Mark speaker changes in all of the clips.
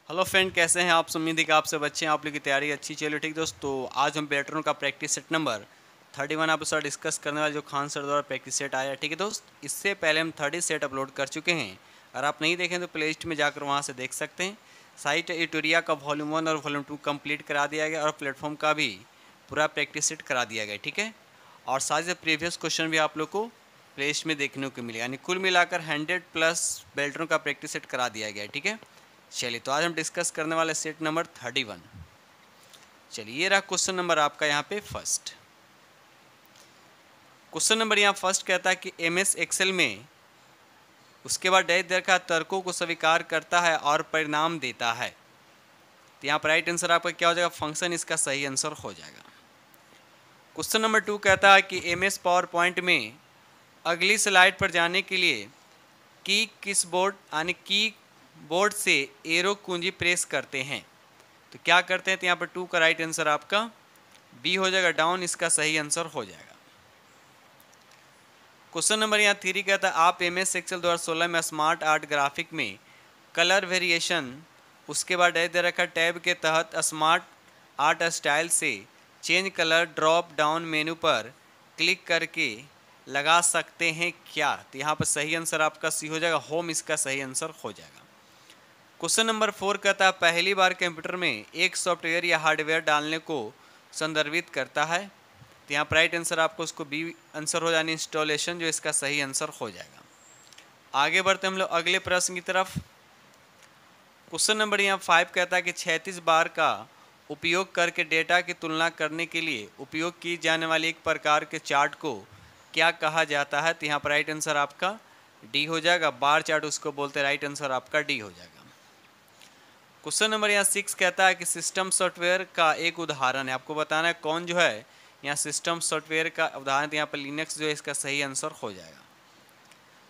Speaker 1: Hello friend, कैसे हैं आप? उम्मीद है कि आप सब अच्छे हैं, आप लोग की तैयारी अच्छी चलिए। ठीक दोस्तों, आज हम पैटर्न का प्रैक्टिस सेट नंबर 31 आपके साथ डिस्कस करने वाले जो खान सर द्वारा प्रैक्टिस सेट आया है। ठीक है दोस्त, इससे पहले हम 30 सेट अपलोड कर चुके हैं। अगर आप नहीं देखें तो प्ले लिस्ट में जाकर वहाँ से देख सकते हैं। साइट एटोरिया का वॉल्यूम 1 और वॉल्यूम 2 कंप्लीट करा दिया गया और प्लेटफॉर्म का भी पूरा प्रैक्टिस सेट करा दिया गया। ठीक है, और साथ ही प्रीवियस क्वेश्चन भी आप लोग को प्ले लिस्ट में देखने को मिले, यानी कुल मिलाकर 100+ बेल्टरों का प्रैक्टिस सेट करा दिया गया है। ठीक है, चलिए तो आज हम डिस्कस करने वाले सेट नंबर 31। चलिए, ये रहा क्वेश्चन नंबर आपका यहाँ पे फर्स्ट। क्वेश्चन नंबर यहाँ फर्स्ट कहता है कि एमएस एक्सेल में उसके बाद डैश दर का तर्कों को स्वीकार करता है और परिणाम देता है। तो यहाँ पर राइट आंसर आपका क्या हो जाएगा? फंक्शन इसका सही आंसर हो जाएगा। क्वेश्चन नंबर 2 कहता है कि एमएस पावर पॉइंट में अगली स्लाइड पर जाने के लिए किस बोर्ड यानी की बोर्ड से एरो कुंजी प्रेस करते हैं। तो क्या करते हैं? तो यहाँ पर 2 का राइट आंसर आपका बी हो जाएगा, डाउन इसका सही आंसर हो जाएगा। क्वेश्चन नंबर यहाँ 3 कहता है आप एमएस एक्सेल 2016 में स्मार्ट आर्ट ग्राफिक में कलर वेरिएशन उसके बाद दे रखा टैब के तहत स्मार्ट आर्ट स्टाइल से change colour drop down menu पर क्लिक करके लगा सकते हैं क्या। तो यहाँ पर सही आंसर आपका सी हो जाएगा, होम इसका सही आंसर हो जाएगा। क्वेश्चन नंबर 4 कहता है पहली बार कंप्यूटर में एक सॉफ्टवेयर या हार्डवेयर डालने को संदर्भित करता है। तो यहाँ पर राइट आंसर आपको उसको बी आंसर हो जाए, इंस्टॉलेशन जो इसका सही आंसर हो जाएगा। आगे बढ़ते हम लोग अगले प्रश्न की तरफ। क्वेश्चन नंबर यहाँ 5 कहता है कि 36 बार का उपयोग करके डेटा की तुलना करने के लिए उपयोग की जाने वाली एक प्रकार के चार्ट को क्या कहा जाता है। तो यहाँ पर राइट आंसर आपका डी हो जाएगा, बार चार्ट उसको बोलते हैं। राइट आंसर आपका डी हो जाएगा। क्वेश्चन नंबर यहाँ 6 कहता है कि सिस्टम सॉफ्टवेयर का एक उदाहरण है, आपको बताना है कौन जो है यहाँ सिस्टम सॉफ्टवेयर का उदाहरण। यहाँ पर लिनक्स जो है इसका सही आंसर हो जाएगा।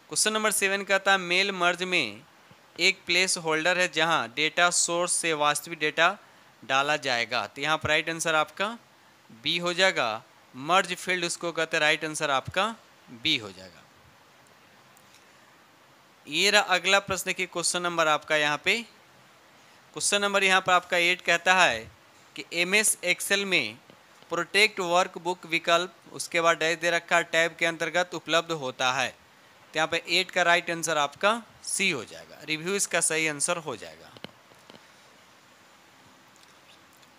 Speaker 1: क्वेश्चन नंबर 7 कहता है मेल मर्ज में एक प्लेस होल्डर है जहाँ डेटा सोर्स से वास्तविक डेटा डाला जाएगा। तो यहाँ पर राइट आंसर आपका बी हो जाएगा, मर्ज फील्ड उसको कहते हैं। राइट आंसर आपका बी हो जाएगा। ये रहा अगला प्रश्न की क्वेश्चन नंबर आपका यहाँ पे। क्वेश्चन नंबर यहाँ पर आपका 8 कहता है कि एमएस एक्सेल में प्रोटेक्ट वर्कबुक विकल्प उसके बाद डैश दे रखा टैब के अंतर्गत उपलब्ध होता है। तो यहाँ पे 8 का राइट आंसर आपका सी हो जाएगा, रिव्यू इसका सही आंसर हो जाएगा।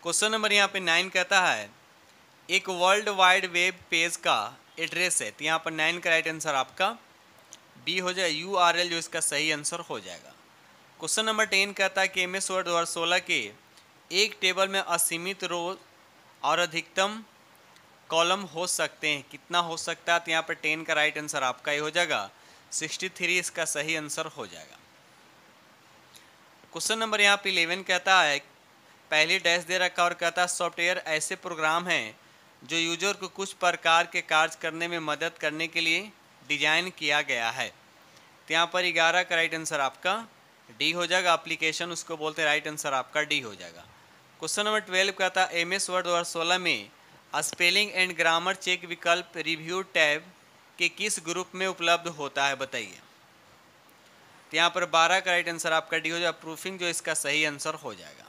Speaker 1: क्वेश्चन नंबर यहाँ पे 9 कहता है एक वर्ल्ड वाइड वेब पेज का एड्रेस है। तो यहाँ पर 9 का राइट आंसर आपका बी हो जाए, URL जो इसका सही आंसर हो जाएगा। क्वेश्चन नंबर 10 कहता है कि एमएस वर्ड 2016 के एक टेबल में असीमित रो और अधिकतम कॉलम हो सकते हैं, कितना हो सकता है। तो यहाँ पर 10 का राइट आंसर आपका ये हो जाएगा, 63 इसका सही आंसर हो जाएगा। क्वेश्चन नंबर यहाँ पे 11 कहता है पहली डैश दे रखा और कहता है सॉफ्टवेयर ऐसे प्रोग्राम हैं जो यूजर को कुछ प्रकार के कार्य करने में मदद करने के लिए डिजाइन किया गया है। तो यहाँ पर 11 का राइट आंसर आपका डी हो जाएगा, एप्लीकेशन उसको बोलते हैं। राइट आंसर आपका डी हो जाएगा। क्वेश्चन नंबर 12 कहता है एमएस वर्ड 2016 में स्पेलिंग एंड ग्रामर चेक विकल्प रिव्यू टैब के किस ग्रुप में उपलब्ध होता है, बताइए। तो यहाँ पर 12 का राइट आंसर आपका डी हो जाएगा, प्रूफिंग जो इसका सही आंसर हो जाएगा।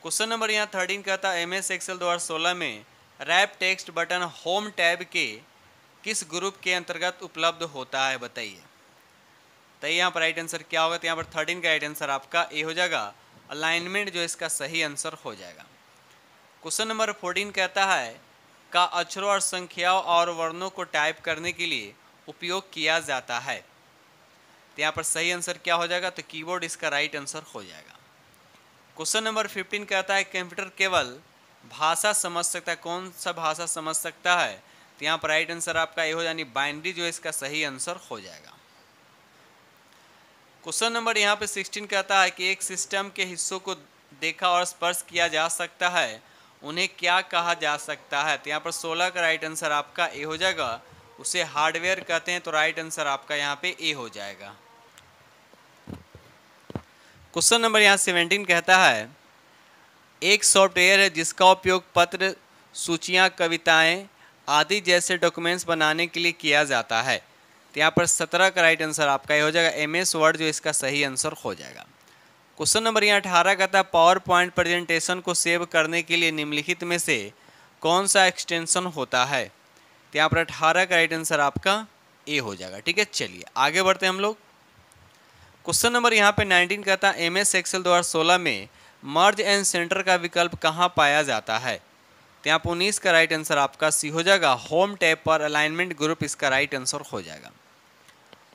Speaker 1: क्वेश्चन नंबर यहाँ 13 कहता है एमएस एक्सेल 2016 में wrap text button home tab के किस ग्रुप के अंतर्गत उपलब्ध होता है, बताइए। तो यहाँ पर राइट आंसर क्या होगा? तो यहाँ पर 13 का राइट आंसर आपका ए हो जाएगा, अलाइनमेंट जो इसका सही आंसर हो जाएगा। क्वेश्चन नंबर 14 कहता है का अक्षरों और संख्याओं और वर्णों को टाइप करने के लिए उपयोग किया जाता है। तो यहाँ पर सही आंसर क्या हो जाएगा? तो कीबोर्ड इसका राइट आंसर हो जाएगा। क्वेश्चन नंबर 15 कहता है कंप्यूटर केवल भाषा समझ सकता है, कौन सा भाषा समझ सकता है। तो यहाँ पर राइट आंसर आपका ए हो यानी बाइनरी जो इसका सही आंसर हो जाएगा। क्वेश्चन नंबर यहाँ पे 16 कहता है कि एक सिस्टम के हिस्सों को देखा और स्पर्श किया जा सकता है, उन्हें क्या कहा जा सकता है। तो यहाँ पर 16 का राइट आंसर आपका ए हो जाएगा, उसे हार्डवेयर कहते हैं। तो राइट आंसर आपका यहाँ पे ए हो जाएगा। क्वेश्चन नंबर यहाँ 17 कहता है एक सॉफ्टवेयर है जिसका उपयोग पत्र, सूचियाँ, कविताएं आदि जैसे डॉक्यूमेंट्स बनाने के लिए किया जाता है। तो यहाँ पर 17 का राइट आंसर आपका ये हो जाएगा, एमएस वर्ड जो इसका सही आंसर हो जाएगा। क्वेश्चन नंबर यहाँ 18 कहता है पावर पॉइंट प्रेजेंटेशन को सेव करने के लिए निम्नलिखित में से कौन सा एक्सटेंशन होता है। तो यहाँ पर 18 का राइट आंसर आपका ए हो जाएगा। ठीक है, चलिए आगे बढ़ते हैं हम लोग। क्वेश्चन नंबर यहाँ पे 19 कहता है MS एक्सेल 2016 में मर्ज एंड सेंटर का विकल्प कहाँ पाया जाता है। तो यहाँ पर 19 का राइट आंसर आपका सी हो जाएगा। होम टैब पर अलाइनमेंट ग्रुप इसका राइट आंसर हो जाएगा।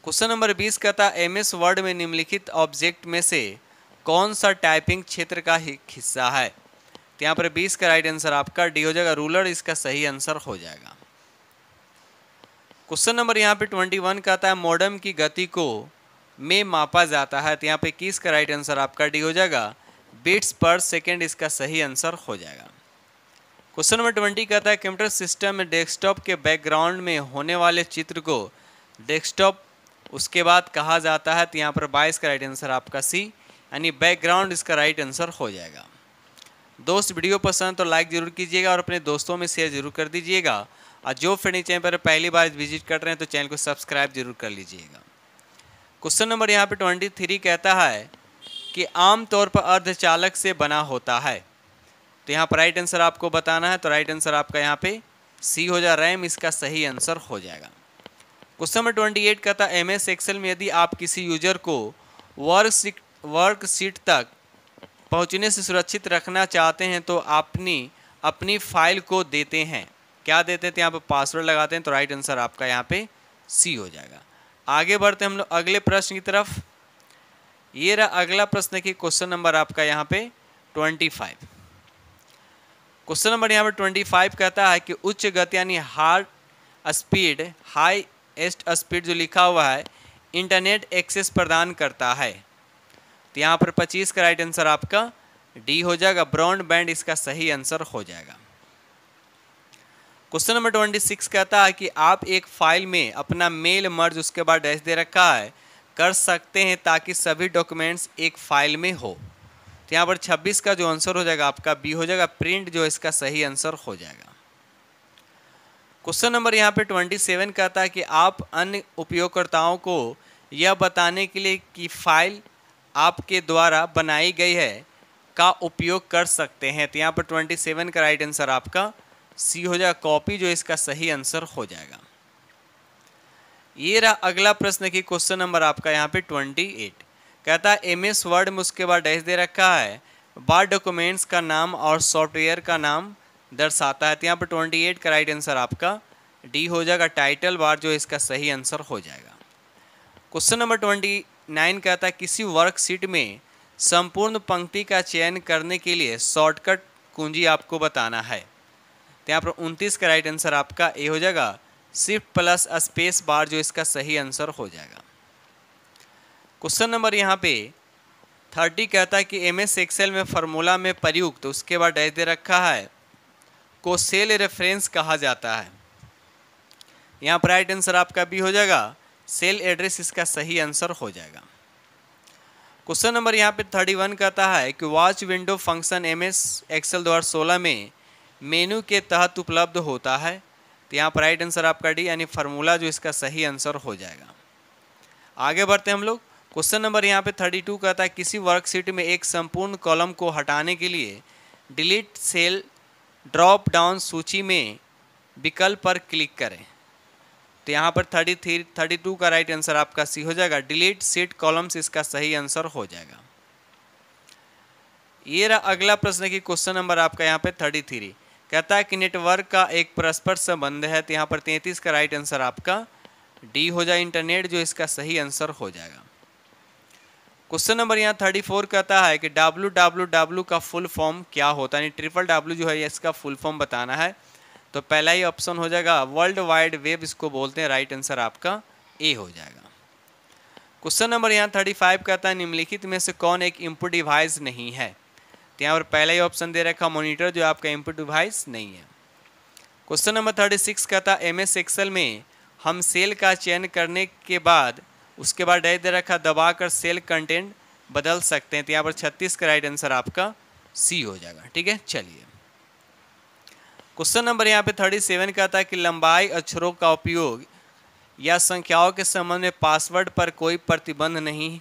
Speaker 1: क्वेश्चन नंबर 20 कहता है MS वर्ड में निम्नलिखित ऑब्जेक्ट में से कौन सा टाइपिंग क्षेत्र का हिस्सा है। तो यहाँ पर 20 का राइट आंसर आपका डी हो जाएगा। रूलर इसका सही आंसर हो जाएगा। क्वेश्चन नंबर यहाँ पे 21 कहता है मॉडेम की गति को में मापा जाता है। तो यहाँ पे 21 का राइट आंसर आपका डी हो जाएगा। बीट्स पर सेकेंड इसका सही आंसर हो जाएगा। क्वेश्चन नंबर 20 कहता है कंप्यूटर सिस्टम में डेस्कटॉप के बैकग्राउंड में होने वाले चित्र को डेस्कटॉप उसके बाद कहा जाता है। तो यहाँ पर 22 का राइट आंसर आपका सी यानी बैकग्राउंड इसका राइट आंसर हो जाएगा। दोस्त वीडियो पसंद तो लाइक जरूर कीजिएगा और अपने दोस्तों में शेयर जरूर कर दीजिएगा। और जो फ्रेंड चैनल पर पहली बार विजिट कर रहे हैं तो चैनल को सब्सक्राइब जरूर कर लीजिएगा। क्वेश्चन नंबर यहाँ पे 23 कहता है कि आमतौर पर अर्धचालक से बना होता है। तो यहाँ पर राइट आंसर आपको बताना है। तो राइट आंसर आपका यहाँ पे सी हो जाए। रैम इसका सही आंसर हो जाएगा। क्वेश्चन नंबर 28 कहता है MS एक्सेल में यदि आप किसी यूजर को वर्कशीट तक पहुँचने से सुरक्षित रखना चाहते हैं तो अपनी फाइल को देते हैं। क्या देते हैं? तो यहाँ पे पासवर्ड लगाते हैं। तो राइट आंसर आपका यहाँ पे सी हो जाएगा। आगे बढ़ते हैं हम लोग अगले प्रश्न की तरफ। ये रहा अगला प्रश्न की क्वेश्चन नंबर आपका यहाँ पे 25। क्वेश्चन नंबर यहाँ पे 25 कहता है कि उच्च गति यानी हाईएस्ट स्पीड जो लिखा हुआ है इंटरनेट एक्सेस प्रदान करता है। तो यहाँ पर 25 का राइट आंसर आपका डी हो जाएगा। ब्रॉडबैंड इसका सही आंसर हो जाएगा। क्वेश्चन नंबर 26 कहता है कि आप एक फाइल में अपना मेल मर्ज उसके बाद डैश दे रखा है कर सकते हैं ताकि सभी डॉक्यूमेंट्स एक फाइल में हो। तो यहाँ पर 26 का जो आंसर हो जाएगा आपका बी हो जाएगा। प्रिंट जो इसका सही आंसर हो जाएगा। क्वेश्चन नंबर यहाँ पे 27 कहता है कि आप अन्य उपयोगकर्ताओं को यह बताने के लिए कि फाइल आपके द्वारा बनाई गई है का उपयोग कर सकते हैं। तो यहाँ पर 27 का राइट आंसर आपका सी हो जाएगा। कॉपी जो इसका सही आंसर हो जाएगा। ये रहा अगला प्रश्न की क्वेश्चन नंबर आपका यहाँ पे 28 कहता है MS वर्ड में उसके बाद डैश दे रखा है बार डॉक्यूमेंट्स का नाम और सॉफ्टवेयर का नाम दर्शाता है। तो यहाँ पर 28 का राइट आंसर आपका डी हो जाएगा। टाइटल बार जो इसका सही आंसर हो जाएगा। क्वेश्चन नंबर 29 कहता है किसी वर्कशीट में संपूर्ण पंक्ति का चयन करने के लिए शॉर्टकट कुंजी आपको बताना है। तो यहाँ पर 29 का राइट आंसर आपका ए हो जाएगा। शिफ्ट प्लस स्पेस बार जो इसका सही आंसर हो जाएगा। क्वेश्चन नंबर यहाँ पे 30 कहता है कि MS एक्सेल में फार्मूला में प्रयुक्त तो उसके बाद डैश दे रखा है को सेल रेफरेंस कहा जाता है। यहाँ पर राइट आंसर आपका बी हो जाएगा। सेल एड्रेस इसका सही आंसर हो जाएगा। क्वेश्चन नंबर यहाँ पे 31 कहता है कि watch window function MS Excel 2016 में मेनू के तहत उपलब्ध होता है। तो यहाँ पर राइट आंसर आपका डी यानी फार्मूला जो इसका सही आंसर हो जाएगा। आगे बढ़ते हैं हम लोग। क्वेश्चन नंबर यहाँ पे 32 कहता है किसी वर्कशीट में एक संपूर्ण कॉलम को हटाने के लिए डिलीट सेल ड्रॉप डाउन सूची में विकल्प पर क्लिक करें। तो यहाँ पर 32 का राइट आंसर आपका सी हो जाएगा। डिलीट सीट कॉलम्स इसका सही आंसर हो जाएगा। ये रहा अगला प्रश्न की क्वेश्चन नंबर आपका यहाँ पे 33 कहता है कि नेटवर्क का एक परस्पर संबंध है। तो यहाँ पर 33 का राइट आंसर आपका डी हो जाए। इंटरनेट जो इसका सही आंसर हो जाएगा। क्वेश्चन नंबर यहाँ 34 कहता है कि www का फुल फॉर्म क्या होता है, यानी WWW जो है इसका फुल फॉर्म बताना है। तो पहला ही ऑप्शन हो जाएगा वर्ल्ड वाइड वेब इसको बोलते हैं। राइट आंसर आपका ए हो जाएगा। क्वेश्चन नंबर यहाँ 35 कहता है निम्नलिखित में से कौन एक इनपुट डिवाइस नहीं है। तो यहाँ पर पहला ही ऑप्शन दे रखा मॉनिटर जो आपका इनपुट डिवाइस नहीं है। क्वेश्चन नंबर 36 कहता है MS एक्सेल में हम सेल का चयन करने के बाद उसके बाद डैश दे रखा दबाकर सेल कंटेंट बदल सकते हैं। तो यहाँ पर 36 का राइट आंसर आपका सी हो जाएगा। ठीक है, चलिए क्वेश्चन नंबर यहाँ पे 37 कहता है कि लंबाई अक्षरों का उपयोग या संख्याओं के संबंध में पासवर्ड पर कोई प्रतिबंध नहीं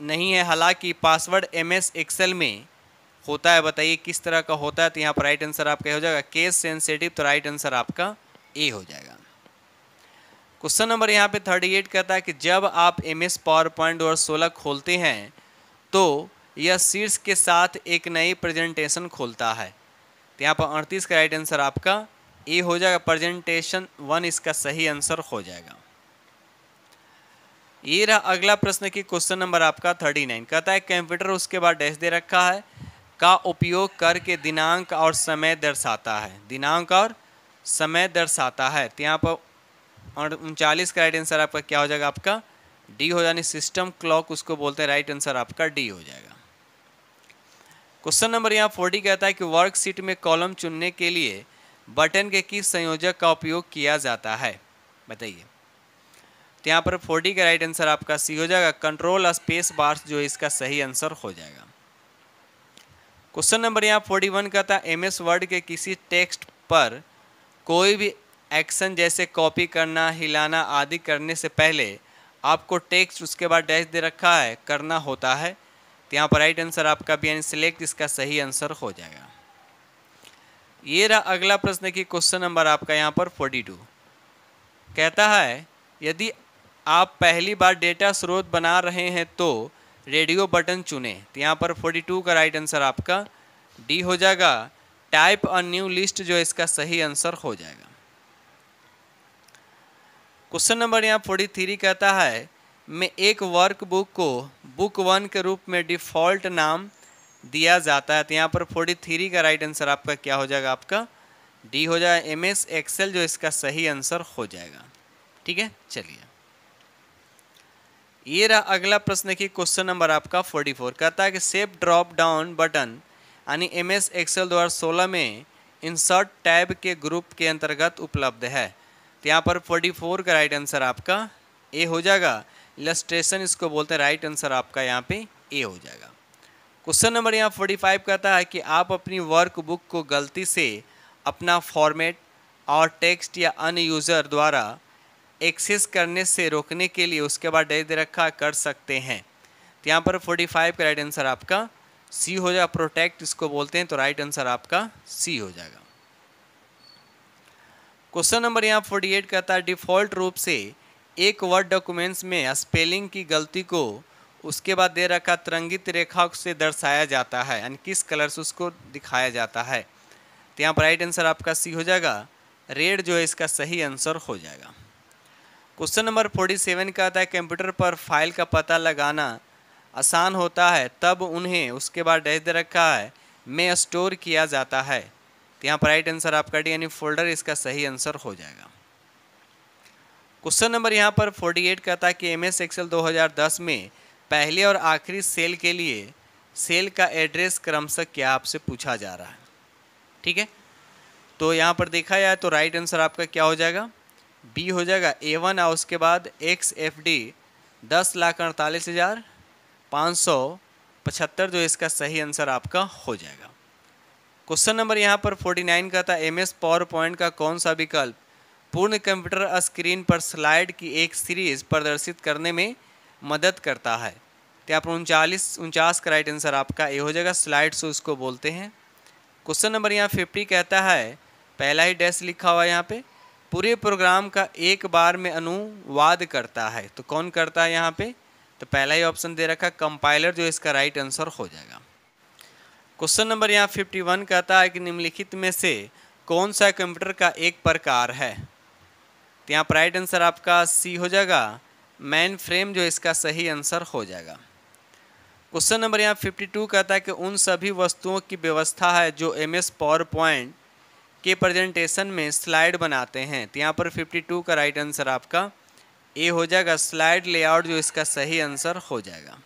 Speaker 1: नहीं है। हालांकि पासवर्ड MS एक्सेल में होता है। बताइए किस तरह का होता है। तो यहाँ पर राइट आंसर आपका हो जाएगा केस सेंसिटिव, तो राइट आंसर आपका ए हो जाएगा। क्वेश्चन नंबर यहाँ पे 38 कहता है कि जब आप MS पावर पॉइंट 2016 खोलते हैं तो यह शीर्ष के साथ एक नई प्रेजेंटेशन खोलता है। तो यहाँ पर 38 का राइट आंसर आपका ए हो जाएगा। प्रेजेंटेशन 1 इसका सही आंसर हो जाएगा। ये रहा अगला प्रश्न की क्वेश्चन नंबर आपका 39 कहता है कंप्यूटर उसके बाद डैश दे रखा है का उपयोग करके दिनांक और समय दर्शाता है। दिनांक और समय दर्शाता है। तो यहाँ पर 39 का राइट आंसर आपका क्या हो जाएगा, आपका डी हो जाए। सिस्टम क्लॉक उसको बोलते हैं। राइट आंसर आपका डी हो जाएगा। क्वेश्चन नंबर यहाँ 40 कहता है कि वर्कशीट में कॉलम चुनने के लिए बटन के किस संयोजक का उपयोग किया जाता है, बताइए। तो यहाँ पर 40 का राइट आंसर आपका सी हो जाएगा। कंट्रोल स्पेस बार जो इसका सही आंसर हो जाएगा। क्वेश्चन नंबर यहाँ 41 कहता है MS वर्ड के किसी टेक्स्ट पर कोई भी एक्शन जैसे कॉपी करना, हिलाना आदि करने से पहले आपको टेक्स्ट उसके बाद डैश दे रखा है करना होता है। तो यहाँ पर राइट आंसर आपका भी यानी सिलेक्ट इसका सही आंसर हो जाएगा। ये रहा अगला प्रश्न की क्वेश्चन नंबर आपका यहाँ पर 42 कहता है यदि आप पहली बार डेटा स्रोत बना रहे हैं तो रेडियो बटन चुने। तो यहाँ पर 42 का राइट आंसर आपका डी हो जाएगा। टाइप अ न्यू लिस्ट जो इसका सही आंसर हो जाएगा। क्वेश्चन नंबर यहाँ 43 कहता है में एक वर्कबुक को बुक 1 के रूप में डिफ़ॉल्ट नाम दिया जाता है। तो यहाँ पर 43 का राइट आंसर आपका क्या हो जाएगा, आपका डी हो जाएगा। MS एक्सेल जो इसका सही आंसर हो जाएगा। ठीक है, चलिए ये रहा अगला प्रश्न की क्वेश्चन नंबर आपका 44 कहता है कि सेव ड्रॉप डाउन बटन यानी MS एक्सेल 2016 में इंसर्ट टैब के ग्रुप के अंतर्गत उपलब्ध है। तो यहाँ पर 44 का राइट आंसर आपका ए हो जाएगा। इलस्ट्रेशन इसको बोलते हैं। राइट आंसर आपका यहाँ पे ए हो जाएगा। क्वेश्चन नंबर यहाँ 45 कहता है कि आप अपनी वर्कबुक को गलती से अपना फॉर्मेट और टेक्स्ट या अन्य यूज़र द्वारा एक्सेस करने से रोकने के लिए उसके बाद डैश दे रखा कर सकते हैं। तो यहाँ पर 45 का राइट आंसर आपका सी हो जाएगा। प्रोटेक्ट इसको बोलते हैं। तो राइट आंसर आपका सी हो जाएगा। क्वेश्चन नंबर यहाँ 48 कहता है डिफ़ॉल्ट रूप से एक वर्ड डॉक्यूमेंट्स में स्पेलिंग की गलती को उसके बाद दे रखा तरंगित रेखा से दर्शाया जाता है, यानी किस कलर से उसको दिखाया जाता है। तो यहाँ पर राइट आंसर आपका सी हो जाएगा। रेड जो है इसका सही आंसर हो जाएगा। क्वेश्चन नंबर 47 कहता है कंप्यूटर पर फाइल का पता लगाना आसान होता है तब उन्हें उसके बाद डैश दे रखा है में स्टोर किया जाता है। तो यहाँ पर राइट आंसर आपका डी यानी फोल्डर इसका सही आंसर हो जाएगा। क्वेश्चन नंबर यहाँ पर 48 कहता है कि MS एक्सेल 2010 में पहले और आखिरी सेल के लिए सेल का एड्रेस क्रमशः क्या आपसे पूछा जा रहा है। ठीक है, तो यहाँ पर देखा जाए तो राइट आंसर आपका क्या हो जाएगा, बी हो जाएगा A1 और उसके बाद XFD 10,48,575 जो इसका सही आंसर आपका हो जाएगा। क्वेश्चन नंबर यहाँ पर 49 का था MS पावर पॉइंट का कौन सा विकल्प पूर्ण कंप्यूटर स्क्रीन पर स्लाइड की एक सीरीज प्रदर्शित करने में मदद करता है। तो यहाँ पर 49 का राइट आंसर आपका ए हो जाएगा। स्लाइड शो उसको बोलते हैं। क्वेश्चन नंबर यहाँ 50 कहता है पहला ही डैश लिखा हुआ है यहाँ पे पूरे प्रोग्राम का एक बार में अनुवाद करता है। तो कौन करता है यहाँ पे, तो पहला ही ऑप्शन दे रखा कंपाइलर जो इसका राइट आंसर हो जाएगा। क्वेश्चन नंबर यहाँ 51 कहता है कि निम्नलिखित में से कौन सा कंप्यूटर का एक प्रकार है। तो यहाँ पर राइट आंसर आपका सी हो जाएगा मेन फ्रेम जो इसका सही आंसर हो जाएगा। क्वेश्चन नंबर यहाँ 52 कहता है कि उन सभी वस्तुओं की व्यवस्था है जो MS पावर पॉइंट के प्रेजेंटेशन में स्लाइड बनाते हैं। तो यहाँ पर 52 का राइट आंसर आपका ए हो जाएगा। स्लाइड लेआउट जो इसका सही आंसर हो जाएगा।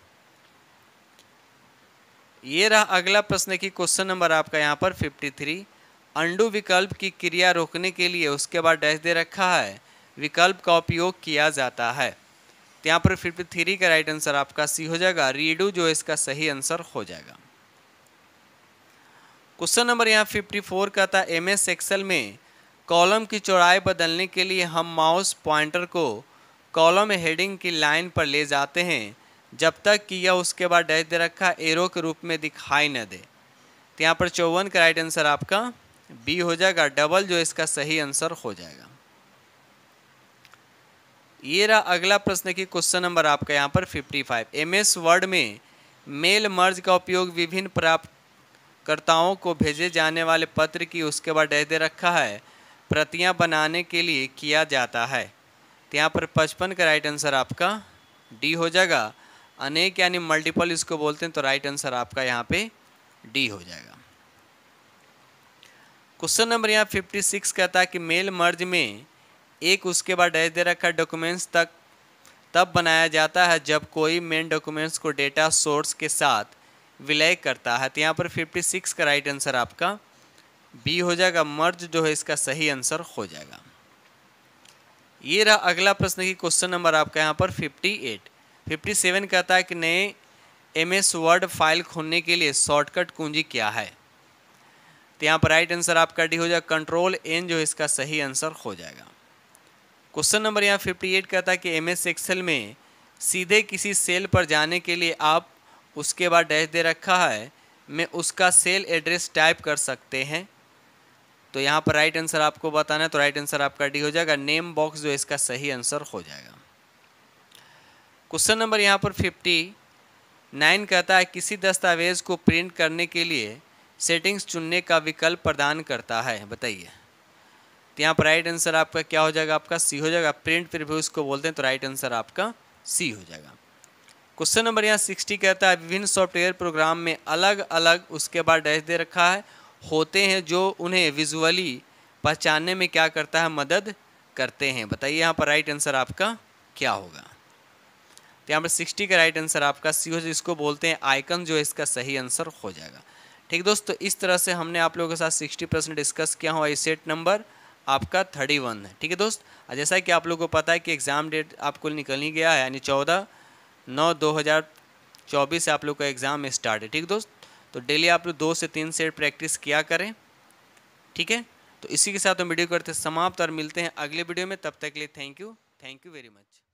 Speaker 1: ये रहा अगला प्रश्न की क्वेश्चन नंबर आपका यहाँ पर 53 अंडू विकल्प की क्रिया रोकने के लिए उसके बाद डैश दे रखा है विकल्प का उपयोग किया जाता है। तो यहाँ पर 53 का राइट आंसर आपका सी हो जाएगा। रीडू जो इसका सही आंसर हो जाएगा। क्वेश्चन नंबर यहाँ 54 का था MS एक्सेल में कॉलम की चौड़ाई बदलने के लिए हम माउस पॉइंटर को कॉलम हेडिंग की लाइन पर ले जाते हैं जब तक कि यह उसके बाद डैश दे रखा एरो के रूप में दिखाई न दे। तो यहाँ पर 54 का राइट आंसर आपका बी हो जाएगा, डबल जो इसका सही आंसर हो जाएगा। ये रहा अगला प्रश्न की क्वेश्चन नंबर आपका यहाँ पर 55। एमएस वर्ड में मेल मर्ज का उपयोग विभिन्न प्राप्तकर्ताओं को भेजे जाने वाले पत्र की उसके बाद डैश दे रखा है प्रतियां बनाने के लिए किया जाता है। तो यहाँ पर 55 का राइट आंसर आपका डी हो जाएगा, अनेक यानी मल्टीपल इसको बोलते हैं, तो राइट आंसर आपका यहाँ पे डी हो जाएगा। क्वेश्चन नंबर यहाँ 56 कहता है कि मेल मर्ज में एक उसके बाद डैश दे रखा डॉक्यूमेंट्स तक तब बनाया जाता है जब कोई मेन डॉक्यूमेंट्स को डेटा सोर्स के साथ विलय करता है। तो यहाँ पर 56 का राइट आंसर आपका बी हो जाएगा, मर्ज जो है इसका सही आंसर हो जाएगा। ये रहा अगला प्रश्न की क्वेश्चन नंबर आपका यहाँ पर 58। 57 कहता है कि नए एमएस वर्ड फाइल खोलने के लिए शॉर्टकट कुंजी क्या है। तो यहाँ पर राइट आंसर आपका डी हो जाएगा, कंट्रोल एन जो इसका सही आंसर हो जाएगा। क्वेश्चन नंबर यहाँ 58 कहता है कि एमएस एक्सेल में सीधे किसी सेल पर जाने के लिए आप उसके बाद डैश दे रखा है में उसका सेल एड्रेस टाइप कर सकते हैं। तो यहाँ पर राइट आंसर आपको बताना है, तो राइट आंसर आपका डी हो जाएगा, नेम बॉक्स जो इसका सही आंसर हो जाएगा। क्वेश्चन नंबर यहाँ पर 59 कहता है किसी दस्तावेज को प्रिंट करने के लिए सेटिंग्स चुनने का विकल्प प्रदान करता है, बताइए। तो यहाँ पर राइट आंसर आपका क्या हो जाएगा, आपका सी हो जाएगा, प्रिंट प्रीव्यू इसको बोलते हैं, तो राइट आंसर आपका सी हो जाएगा। क्वेश्चन नंबर यहाँ 60 कहता है विभिन्न सॉफ्टवेयर प्रोग्राम में अलग अलग उसके बाद डैश दे रखा है होते हैं जो उन्हें विजुअली पहचानने में क्या करता है, मदद करते हैं। बताइए यहाँ पर राइट आंसर आपका क्या होगा। तो यहाँ पर 60 का राइट आंसर आपका सी हो, इसको बोलते हैं आइकन, जो इसका सही आंसर हो जाएगा। ठीक दोस्तों, इस तरह से हमने आप लोगों के साथ 60% डिस्कस किया हुआ। सेट नंबर आपका 31 है। ठीक है दोस्त, जैसा कि आप लोगों को पता है कि एग्ज़ाम डेट आपको निकल ही गया है, यानी 14/9/2024 से आप लोग का एग्ज़ाम स्टार्ट है। ठीक दोस्त, तो डेली आप लोग 2 से 3 सेट प्रैक्टिस किया करें। ठीक है, तो इसी के साथ हम वीडियो करते समाप्त और मिलते हैं अगले वीडियो में। तब तक के लिए थैंक यू वेरी मच।